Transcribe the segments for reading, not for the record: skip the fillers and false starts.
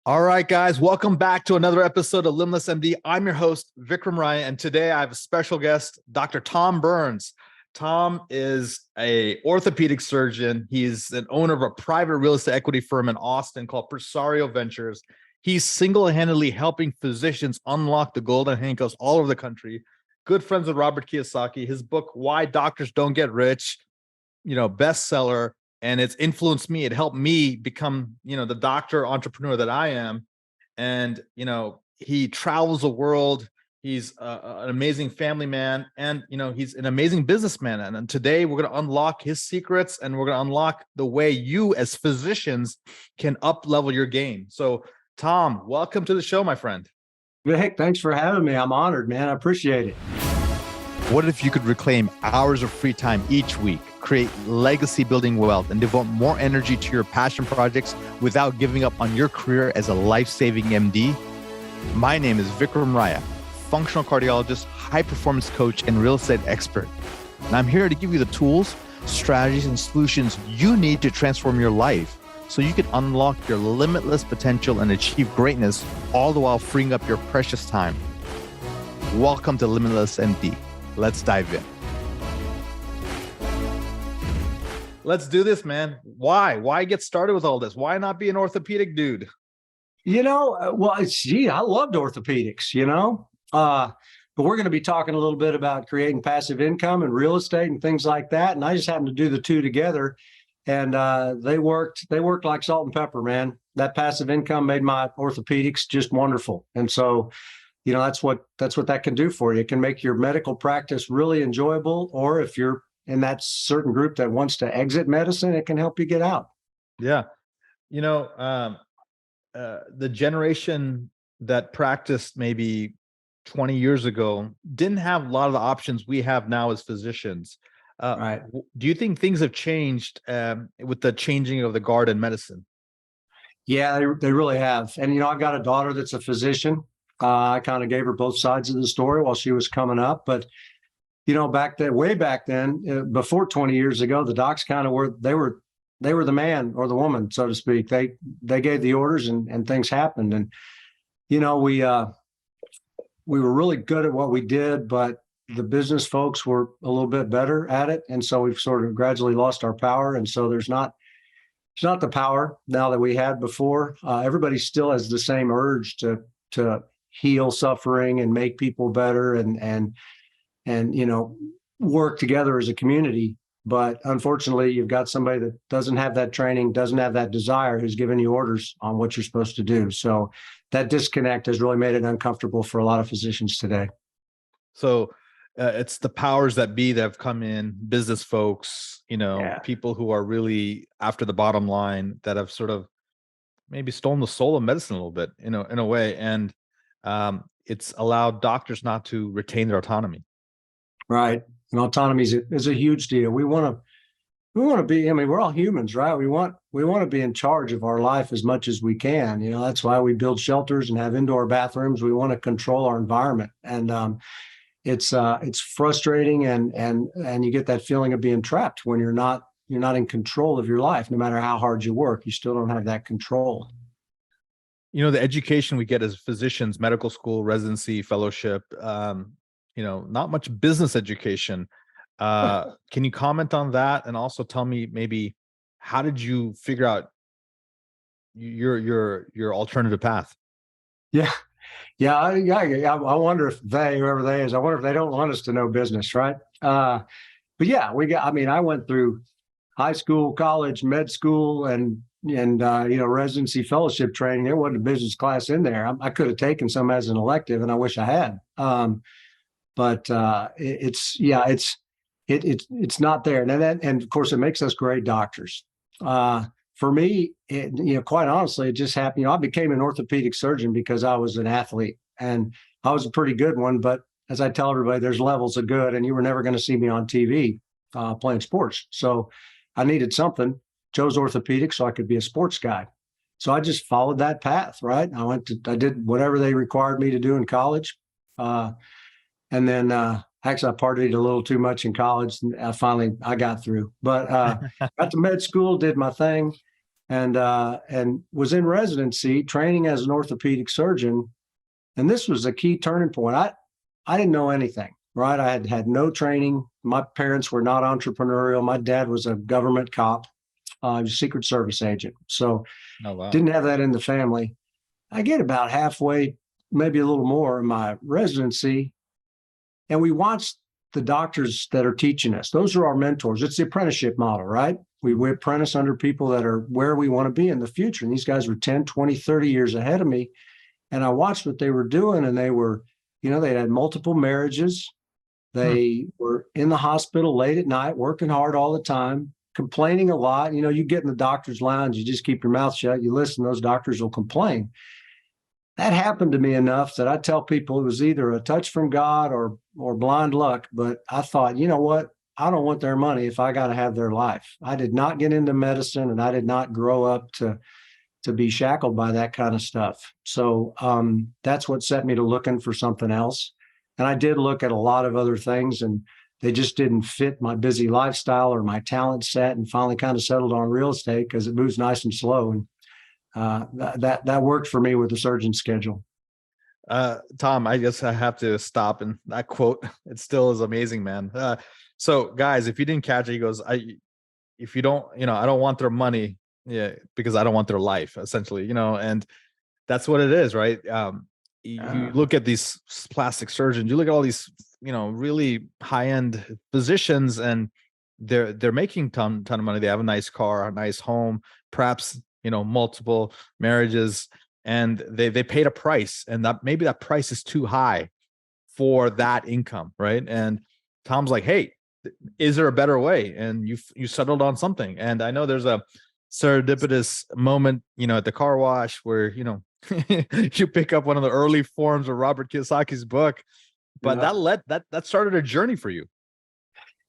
All right, guys, welcome back to another episode of Limitless MD. I'm your host, Vikram Raya, and today I have a special guest, Dr. Tom Burns. Tom is an orthopedic surgeon. He's an owner of a private real estate equity firm in Austin called Presario Ventures. He's single-handedly helping physicians unlock the golden handcuffs all over the country. Good friends with Robert Kiyosaki. His book, Why Doctors Don't Get Rich, bestseller. And it's influenced me. It helped me become, the doctor entrepreneur that I am. And, he travels the world. He's an amazing family man. And, he's an amazing businessman. And today we're going to unlock his secrets, and we're going to unlock the way you as physicians can up level your game. So Tom, welcome to the show, my friend. Vic, thanks for having me. I'm honored, man. I appreciate it. What if you could reclaim hours of free time each week, create legacy building wealth, and devote more energy to your passion projects without giving up on your career as a life-saving MD? My name is Vikram Raya, functional cardiologist, high performance coach, and real estate expert. And I'm here to give you the tools, strategies, and solutions you need to transform your life so you can unlock your limitless potential and achieve greatness, all the while freeing up your precious time. Welcome to Limitless MD. Let's dive in. Let's do this, man. Why get started with all this? Why not be an orthopedic dude? I loved orthopedics, but we're going to be talking a little bit about creating passive income and real estate and things like that. And I just happened to do the two together, and they worked like salt and pepper, man. That passive income made my orthopedics just wonderful. And so, that's what that can do for you. It can make your medical practice really enjoyable, or if you're in that certain group that wants to exit medicine, it can help you get out. Yeah. The generation that practiced maybe 20 years ago didn't have a lot of the options we have now as physicians. Right. Do you think things have changed with the changing of the guard in medicine? Yeah, they really have. And, I've got a daughter that's a physician. I kind of gave her both sides of the story while she was coming up. But, way back then, before 20 years ago, the docs kind of were the man or the woman, so to speak. They gave the orders and things happened. And, we were really good at what we did, but the business folks were a little bit better at it. And so we've sort of gradually lost our power. And so there's not the power now that we had before. Everybody still has the same urge to heal suffering and make people better and work together as a community. But unfortunately, you've got somebody that doesn't have that training, doesn't have that desire, who's giving you orders on what you're supposed to do. So that disconnect has really made it uncomfortable for a lot of physicians today. So it's the powers that be that have come in, business folks, people who are really after the bottom line, that have sort of maybe stolen the soul of medicine a little bit, in a way. And it's allowed doctors not to retain their autonomy. Right. And autonomy is a huge deal. We want to be, we're all humans, right? We want to be in charge of our life as much as we can. That's why we build shelters and have indoor bathrooms. We want to control our environment. And it's frustrating, and you get that feeling of being trapped when you're not in control of your life. No matter how hard you work, you still don't have that control. The education we get as physicians, medical school, residency, fellowship, not much business education. Can you comment on that? And also tell me, maybe, how did you figure out your alternative path? Yeah. I wonder if whoever they is, I wonder if they don't want us to know business, right? But yeah, I went through high school, college, med school, and residency, fellowship training. There wasn't a business class in there. I could have taken some as an elective, and I wish I had. But it's not there. And of course, it makes us great doctors. For me, quite honestly, it just happened. I became an orthopedic surgeon because I was an athlete, and I was a pretty good one. But as I tell everybody, there's levels of good, and you were never going to see me on TV playing sports. So I needed something. Chose orthopedics so I could be a sports guy. So I just followed that path, right? I did whatever they required me to do in college. And then actually I partied a little too much in college, and I got through. But got to med school, did my thing. and was in residency training as an orthopedic surgeon. And this was a key turning point. I didn't know anything, right? I had had no training. My parents were not entrepreneurial. My dad was a government cop. He was a Secret Service agent. So Oh, wow. didn't have that in the family. I get about halfway, maybe a little more in my residency, and we watched the doctors that are teaching us. Those are our mentors. It's the apprenticeship model, right? We apprentice under people that are where we want to be in the future. And these guys were 10, 20, 30 years ahead of me. And I watched what they were doing, and they were, they had multiple marriages. They were in the hospital late at night, working hard all the time, complaining a lot. You get in the doctor's lounge, you just keep your mouth shut, you listen, those doctors will complain. That happened to me enough that I tell people it was either a touch from God or blind luck. But I thought, you know what? I don't want their money if I got to have their life. I did not get into medicine, and I did not grow up to be shackled by that kind of stuff. So that's what set me to looking for something else. And I did look at a lot of other things, and they just didn't fit my busy lifestyle or my talent set, and finally kind of settled on real estate because it moves nice and slow. And that worked for me with the surgeon schedule. Tom, I guess I have to stop. And that quote, it still is amazing, man. So guys, if you didn't catch it, he goes, if you don't, I don't want their money. Yeah, because I don't want their life, essentially, and that's what it is, right? You look at these plastic surgeons, you look at all these, really high-end physicians, and they're making ton of money. They have a nice car, a nice home, perhaps, multiple marriages, and they paid a price, and that maybe that price is too high for that income, right? And Tom's like, hey, is there a better way? And you settled on something. And I know there's a serendipitous moment, at the car wash where, you pick up one of the early forms of Robert Kiyosaki's book, but that started a journey for you.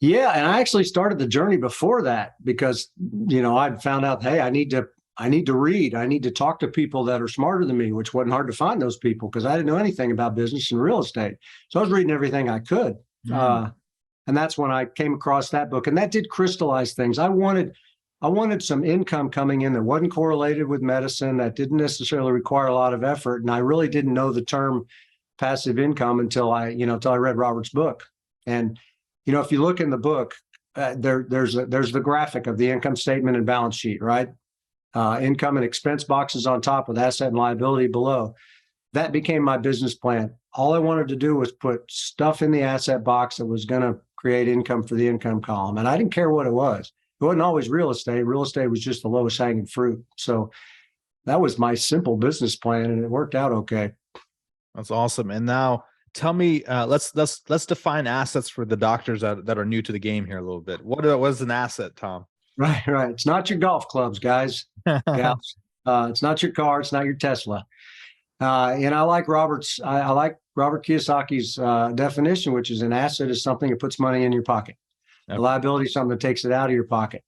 Yeah. And I actually started the journey before that because, I'd found out, hey, I need to read. I need to talk to people that are smarter than me, which wasn't hard to find those people because I didn't know anything about business and real estate. So I was reading everything I could. And that's when I came across that book, and that did crystallize things. I wanted some income coming in that wasn't correlated with medicine, that didn't necessarily require a lot of effort. And I really didn't know the term passive income until I read Robert's book. And, if you look in the book, there's the graphic of the income statement and balance sheet, right? Income and expense boxes on top with asset and liability below. That became my business plan. All I wanted to do was put stuff in the asset box that was going to create income for the income column. And I didn't care what it was. It wasn't always real estate. Real estate was just the lowest hanging fruit. So that was my simple business plan, and it worked out okay. That's awesome. And now tell me, let's define assets for the doctors that are new to the game here a little bit. What is an asset, Tom? Right. It's not your golf clubs, guys. Gals. It's not your car. It's not your Tesla. And I like Robert Kiyosaki's definition, which is an asset is something that puts money in your pocket. Okay. A liability is something that takes it out of your pocket.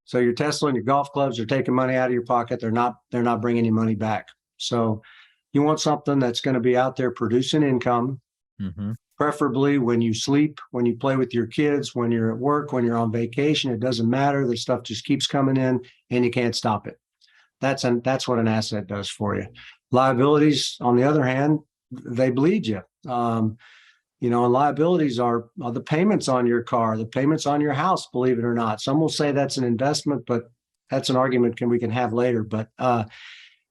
So your Tesla and your golf clubs are taking money out of your pocket. They're not bringing any money back. So you want something that's going to be out there producing income, preferably when you sleep, when you play with your kids, when you're at work, when you're on vacation. It doesn't matter. The stuff just keeps coming in, and you can't stop it. That's what an asset does for you. Liabilities, on the other hand, they bleed you. And liabilities are the payments on your car, the payments on your house, believe it or not. Some will say that's an investment, but that's an argument we can have later. But,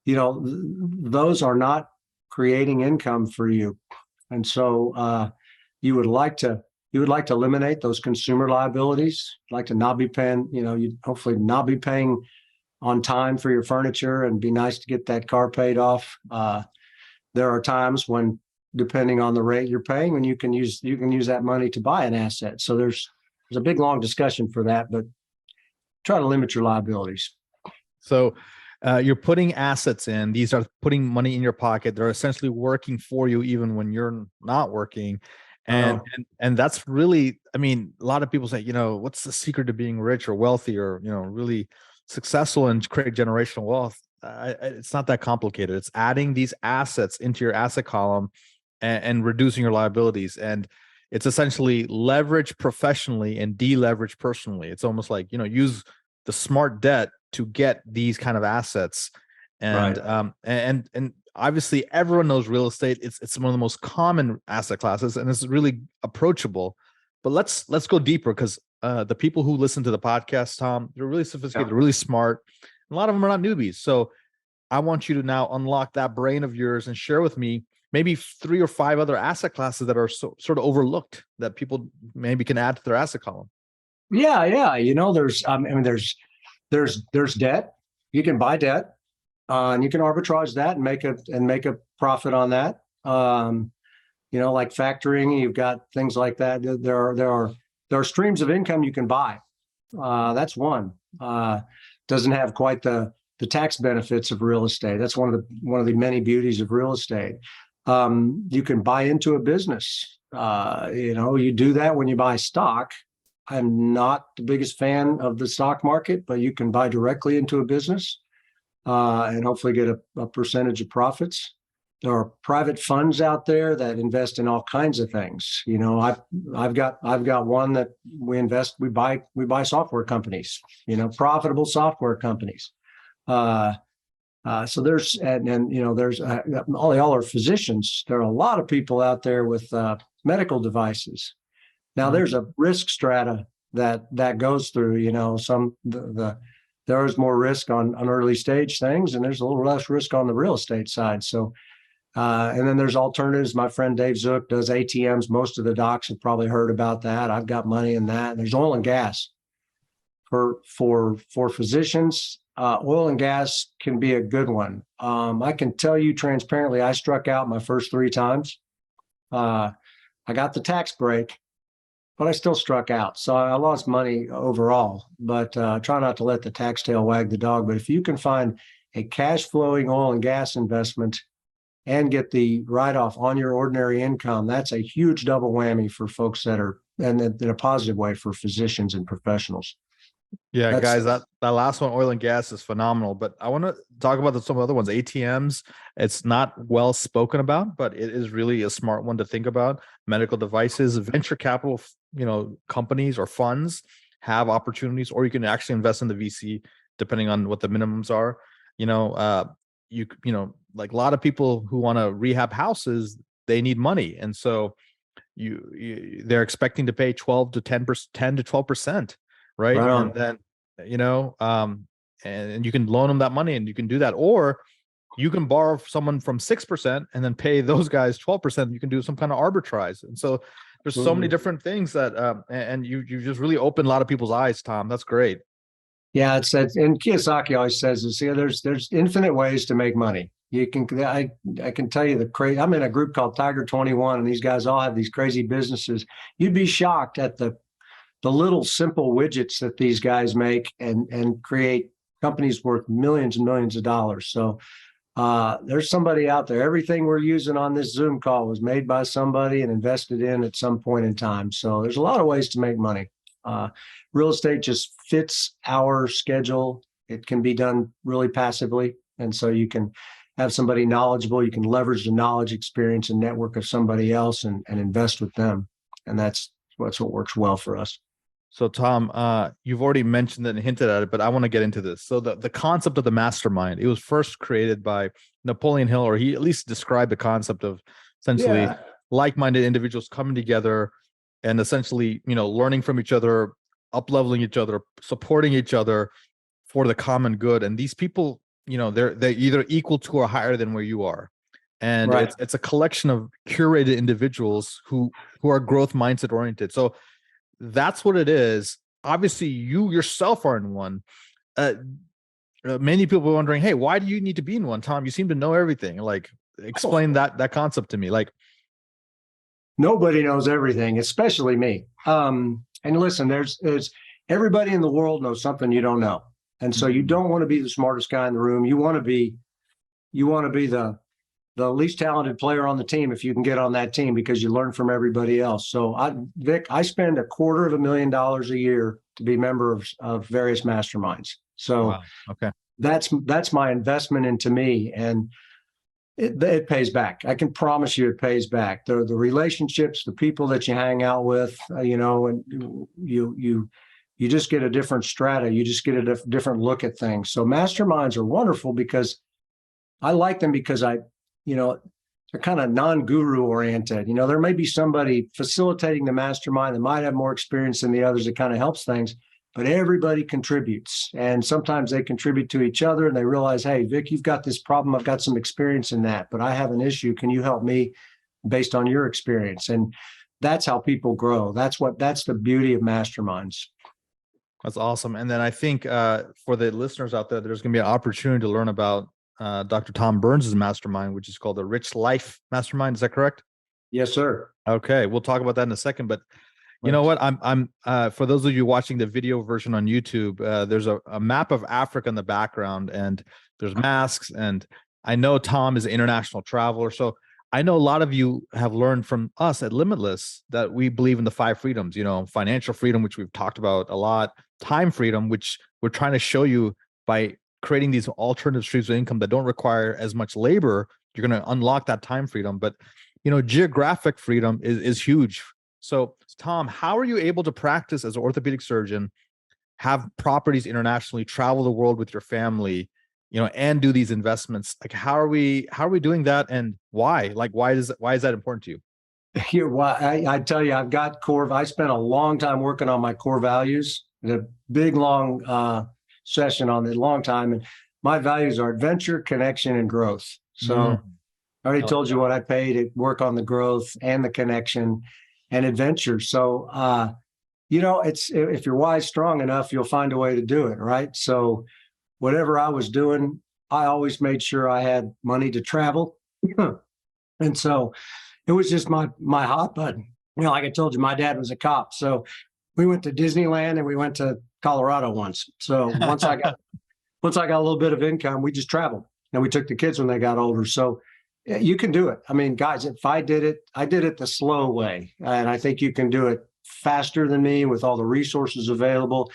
those are not creating income for you. And so you would like to eliminate those consumer liabilities, like to not be paying, you'd hopefully not be paying on time for your furniture, and be nice to get that car paid off. There are times when, depending on the rate you're paying, when you can use that money to buy an asset. So there's a big, long discussion for that, but try to limit your liabilities. So you're putting assets in. These are putting money in your pocket. They're essentially working for you even when you're not working. And that's really, a lot of people say, what's the secret to being rich or wealthy or, really successful and create generational wealth? It's not that complicated. It's adding these assets into your asset column and reducing your liabilities. And it's essentially leverage professionally and deleverage personally. It's almost like, use the smart debt to get these kind of assets. And Right. and obviously everyone knows real estate. It's one of the most common asset classes, and it's really approachable. But let's go deeper, because the people who listen to the podcast, Tom, they're really sophisticated, they're really smart. A lot of them are not newbies. So I want you to now unlock that brain of yours and share with me maybe 3 or 5 other asset classes that are sort of overlooked that people maybe can add to their asset column. Yeah, yeah. There's I mean, there's debt. You can buy debt, and you can arbitrage that and make a profit on that. Like factoring, you've got things like that. There are streams of income you can buy. That's one. Doesn't have quite the tax benefits of real estate. That's one of the many beauties of real estate. You can buy into a business. You do that when you buy stock. I'm not the biggest fan of the stock market, but you can buy directly into a business and hopefully get a percentage of profits. There are private funds out there that invest in all kinds of things. I've got one that we buy software companies, profitable software companies. So there's there's all are physicians. There are a lot of people out there with medical devices. Now there's a risk strata that goes through. There is more risk on early stage things, and there's a little less risk on the real estate side. So, and then there's alternatives. My friend Dave Zook does ATMs. Most of the docs have probably heard about that. I've got money in that. And there's oil and gas for physicians. Oil and gas can be a good one. I can tell you transparently, I struck out my first 3 times. I got the tax break, but I still struck out. So I lost money overall, but try not to let the tax tail wag the dog. But if you can find a cash flowing oil and gas investment and get the write-off on your ordinary income, that's a huge double whammy for folks that are, and in a positive way for physicians and professionals. Yeah, guys, that last one, oil and gas, is phenomenal. But I want to talk about some other ones. ATMs, it's not well spoken about, but it is really a smart one to think about. Medical devices, venture capital, companies or funds have opportunities, or you can actually invest in the VC depending on what the minimums are. Like a lot of people who want to rehab houses, they need money, and so they're expecting to pay 12 to 10%, 10 to 12%. Right. And then, and you can loan them that money, and you can do that, or you can borrow someone from 6% and then pay those guys 12%. You can do some kind of arbitrage. And so there's so many different things that, and you just really opened a lot of people's eyes, Tom. That's great. Yeah, and Kiyosaki always says this. There's infinite ways to make money. I can tell you the crazy. I'm in a group called Tiger 21, and these guys all have these crazy businesses. You'd be shocked at the little simple widgets that these guys make and create companies worth millions and millions of dollars. So there's somebody out there. Everything we're using on this Zoom call was made by somebody and invested in at some point in time. So there's a lot of ways to make money. Real estate just fits our schedule. It can be done really passively. And so you can have somebody knowledgeable. You can leverage the knowledge, experience, and network of somebody else and invest with them. And that's what works well for us. So Tom, you've already mentioned it and hinted at it, but I want to get into this. So the concept of the mastermind, it was first created by Napoleon Hill, or he at least described the concept of essentially like-minded individuals coming together and essentially, learning from each other, up-leveling each other, supporting each other for the common good. And these people, they're either equal to or higher than where you are. And it's a collection of curated individuals who are growth mindset oriented. So that's what it is. Obviously, you yourself are in one. Many people are wondering, hey, why do you need to be in one, Tom? You seem to know everything. Like, explain that concept to me. Like, nobody knows everything, especially me. And listen, there's everybody in the world knows something you don't know. And so you don't want to be the smartest guy in the room. You want to be the least talented player on the team if you can get on that team, because you learn from everybody else. So Vic, I spend $250,000 a year to be a member of various masterminds. So wow. Okay, that's my investment into me, and it pays back. I can promise you it pays back. The relationships, the people that you hang out with, and you you just get a different strata. You just get a different look at things. So masterminds are wonderful because I like them because they're kind of non-guru oriented. There may be somebody facilitating the mastermind that might have more experience than the others that kind of helps things, but everybody contributes. And sometimes they contribute to each other and they realize, hey, Vic, you've got this problem. I've got some experience in that, but I have an issue. Can you help me based on your experience? And that's how people grow. That's the beauty of masterminds. That's awesome. And then I think for the listeners out there, there's going to be an opportunity to learn about Dr. Tom Burns' mastermind, which is called the Rich Life Mastermind. Is that correct? Yes, sir. Okay. We'll talk about that in a second, but you know what? I'm for those of you watching the video version on YouTube, there's a map of Africa in the background and there's masks. And I know Tom is an international traveler. So I know a lot of you have learned from us at Limitless that we believe in the 5 freedoms, financial freedom, which we've talked about a lot, time freedom, which we're trying to show you by creating these alternative streams of income that don't require as much labor. You're going to unlock that time freedom. But, geographic freedom is huge. So, Tom, how are you able to practice as an orthopedic surgeon, have properties internationally, travel the world with your family, and do these investments? Like, how are we doing that, and why? Like, why is that important to you? I tell you, I've got I spent a long time working on my core values, a big, long session on it, long time. And my values are adventure, connection, and growth. So I already told you what I paid to work on the growth and the connection and adventure. So, it's, if you're wise, strong enough, you'll find a way to do it. Right. So whatever I was doing, I always made sure I had money to travel. And so it was just my hot button. Like I told you, my dad was a cop. So we went to Disneyland and we went to Colorado once. So once I got a little bit of income, we just traveled and we took the kids when they got older. So you can do it. I mean, guys, if I did it the slow way. And I think you can do it faster than me with all the resources available.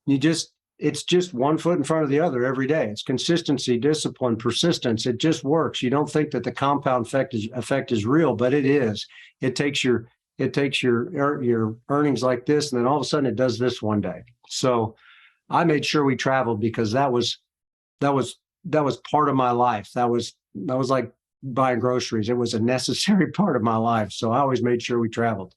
It's just one foot in front of the other every day. It's consistency, discipline, persistence. It just works. You don't think that the compound effect is real, but it is. It takes your earnings like this, and then all of a sudden it does this one day. So I made sure we traveled because that was part of my life. That was like buying groceries. It was a necessary part of my life. So I always made sure we traveled.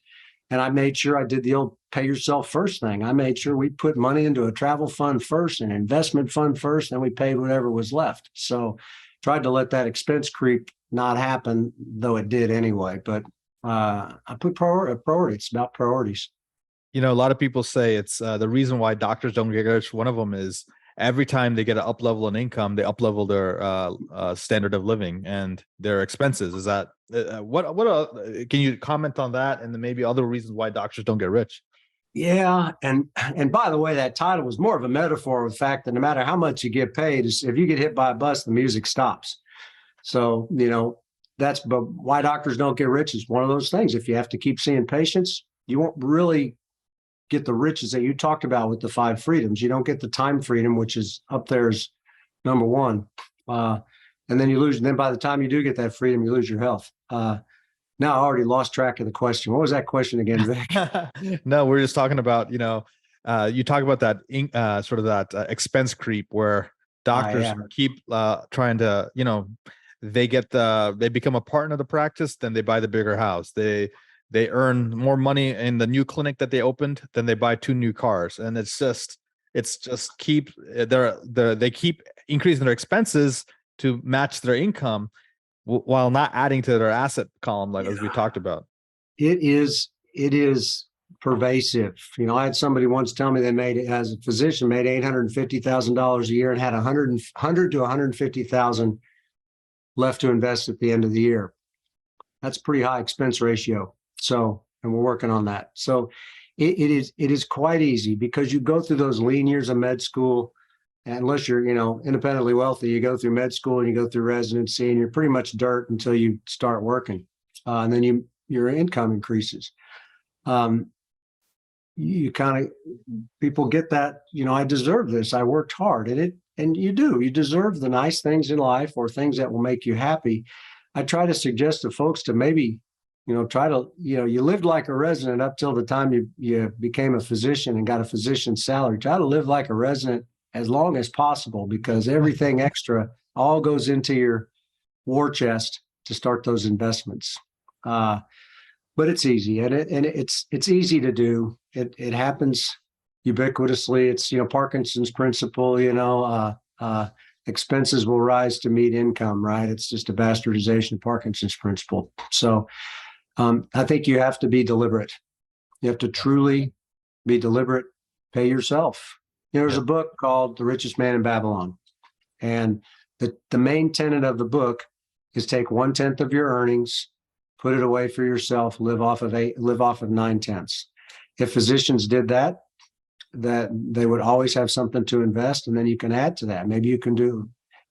And I made sure I did the old pay yourself first thing. I made sure we put money into a travel fund first, an investment fund first, and we paid whatever was left. So tried to let that expense creep not happen, though it did anyway. But I put priority. It's about priorities. A lot of people say it's the reason why doctors don't get rich. One of them is every time they get an up level in income, they up level their standard of living and their expenses. Is that can you comment on that? And then maybe other reasons why doctors don't get rich? Yeah. And by the way, that title was more of a metaphor of the fact that no matter how much you get paid, if you get hit by a bus, the music stops. So, but why doctors don't get rich is one of those things. If you have to keep seeing patients, you won't really get the riches that you talked about with the 5 freedoms. You don't get the time freedom, which is up there as number one. And then you lose. And then by the time you do get that freedom, you lose your health. Now I already lost track of the question. What was that question again, Vic? No, we're just talking about, you talk about that sort of that expense creep where doctors keep trying to, they become a partner of the practice, then they buy the bigger house. They earn more money in the new clinic that they opened, then they buy 2 new cars. And they keep increasing their expenses to match their income while not adding to their asset column, as we talked about. It is pervasive. I had somebody once tell me as a physician, made $850,000 a year and had 100 to 150,000 left to invest at the end of the year. That's a pretty high expense ratio. So, and we're working on that. So it is quite easy because you go through those lean years of med school. And unless you're, independently wealthy, you go through med school and you go through residency and you're pretty much dirt until you start working. And then your income increases. People get that, I deserve this. I worked hard and you deserve the nice things in life or things that will make you happy. I try to suggest to folks to maybe try to, you lived like a resident up till the time you became a physician and got a physician's salary. Try to live like a resident as long as possible, because everything extra all goes into your war chest to start those investments. But it's easy, and it's easy to do. It happens ubiquitously. It's Parkinson's principle. Expenses will rise to meet income. Right? It's just a bastardization of Parkinson's principle. So I think you have to be deliberate. You have to truly be deliberate. Pay yourself. There's a book called The Richest Man in Babylon, and the main tenet of the book is take 1/10 of your earnings, put it away for yourself, live off of 9/10. If physicians did that they would always have something to invest, and then you can add to that. Maybe you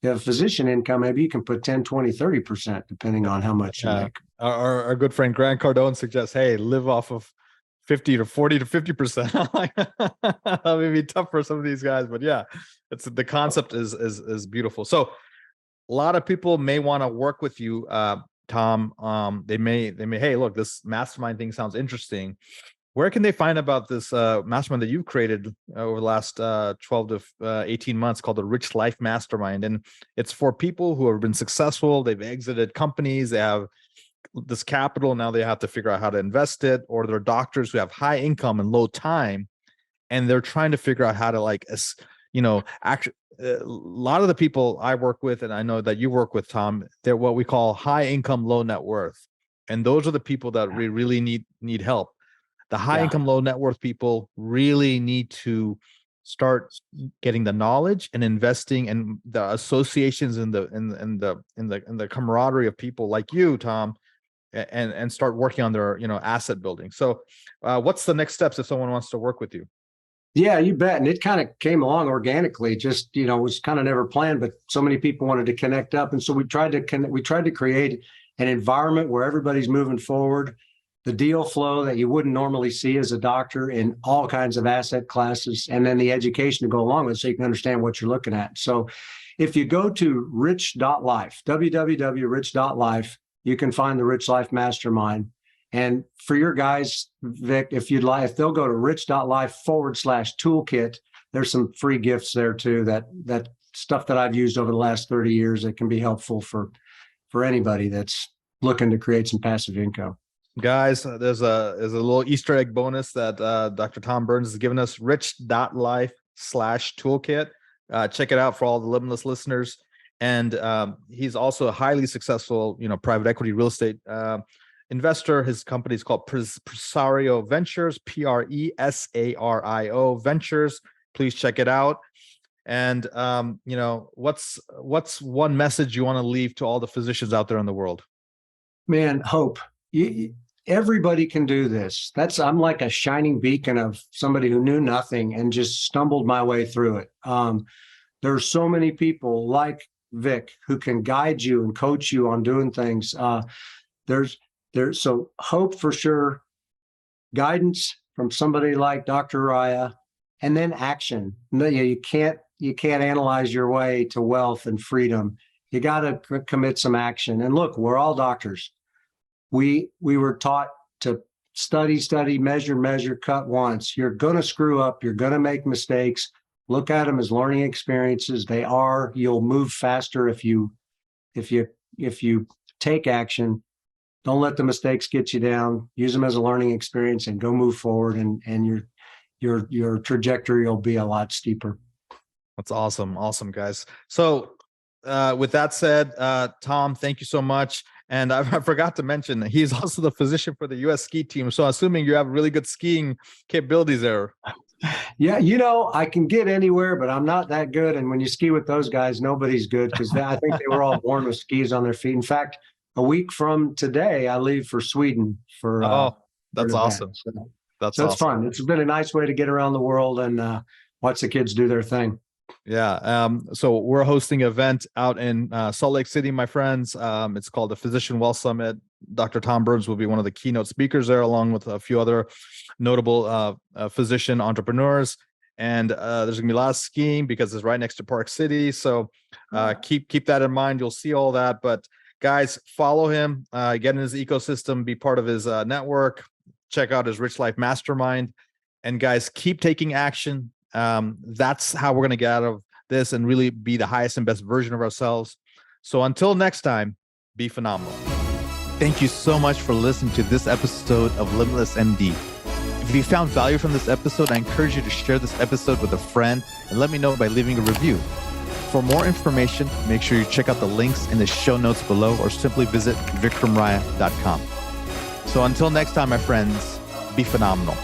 have a physician income, maybe you can put 10, 20, 30%, depending on how much you make. Our good friend Grant Cardone suggests, hey, live off of 50 to 40 to 50%. That may be tough for some of these guys, but yeah, the concept is beautiful. So a lot of people may want to work with you, Tom. They may, hey, look, this mastermind thing sounds interesting. Where can they find about this mastermind that you've created over the last 12 to 18 months called the Rich Life Mastermind? And it's for people who have been successful. They've exited companies. They have this capital. Now they have to figure out how to invest it, or they're doctors who have high income and low time, and they're trying to figure out how to actually. A lot of the people I work with, and I know that you work with, Tom, they're what we call high income, low net worth. And those are the people that we really need help. The high income, low net worth people really need to start getting the knowledge and investing, and the associations in the camaraderie of people like you, Tom, and start working on their asset building. So what's the next steps if someone wants to work with you? Yeah, you bet. And it kind of came along organically, just, was kind of never planned, but so many people wanted to connect up. And so we tried to create an environment where everybody's moving forward, the deal flow that you wouldn't normally see as a doctor in all kinds of asset classes, and then the education to go along with it so you can understand what you're looking at. So if you go to rich.life, www.rich.life, you can find the Rich Life Mastermind. And for your guys, Vic, if you'd like, if they'll go to rich.life/toolkit, there's some free gifts there too, that stuff that I've used over the last 30 years that can be helpful for anybody that's looking to create some passive income. Guys, there's a little Easter egg bonus that Dr. Tom Burns has given us, rich.life/toolkit. Check it out for all the Limitless listeners. And he's also a highly successful, private equity real estate investor. His company is called Presario Ventures, Presario Ventures. Please check it out. And what's one message you want to leave to all the physicians out there in the world? Man, hope. Everybody can do this. I'm like a shining beacon of somebody who knew nothing and just stumbled my way through it. There's so many people like Vic who can guide you and coach you on doing things. So hope for sure, guidance from somebody like Dr. Raya, and then action. You can't analyze your way to wealth and freedom. You got to commit some action. And look, we're all doctors. We were taught to study, measure, cut once. You're going to screw up. You're going to make mistakes. Look at them as learning experiences. You'll move faster if you take action. Don't let the mistakes get you down. Use them as a learning experience and go move forward, and your trajectory will be a lot steeper. That's awesome. Awesome, guys. So with that said, Tom, thank you so much. And I forgot to mention, he's also the physician for the U.S. ski team. So assuming you have really good skiing capabilities there. Yeah, I can get anywhere, but I'm not that good. And when you ski with those guys, nobody's good, because I think they were all born with skis on their feet. In fact, a week from today, I leave for Sweden for. That's awesome. That's awesome. Fun. It's been a nice way to get around the world and watch the kids do their thing. Yeah. So we're hosting an event out in Salt Lake City, my friends. It's called the Physician Wealth Summit. Dr. Tom Burns will be one of the keynote speakers there, along with a few other notable physician entrepreneurs. And there's gonna be a lot of skiing because it's right next to Park City. So keep that in mind. You'll see all that. But Guys, follow him, get in his ecosystem, be part of his network, check out his Rich Life Mastermind. And guys, keep taking action. That's how we're going to get out of this and really be the highest and best version of ourselves. So until next time, be phenomenal. Thank you so much for listening to this episode of Limitless MD. If you found value from this episode, I encourage you to share this episode with a friend and let me know by leaving a review. For more information, make sure you check out the links in the show notes below or simply visit vikramraya.com. So until next time, my friends, be phenomenal.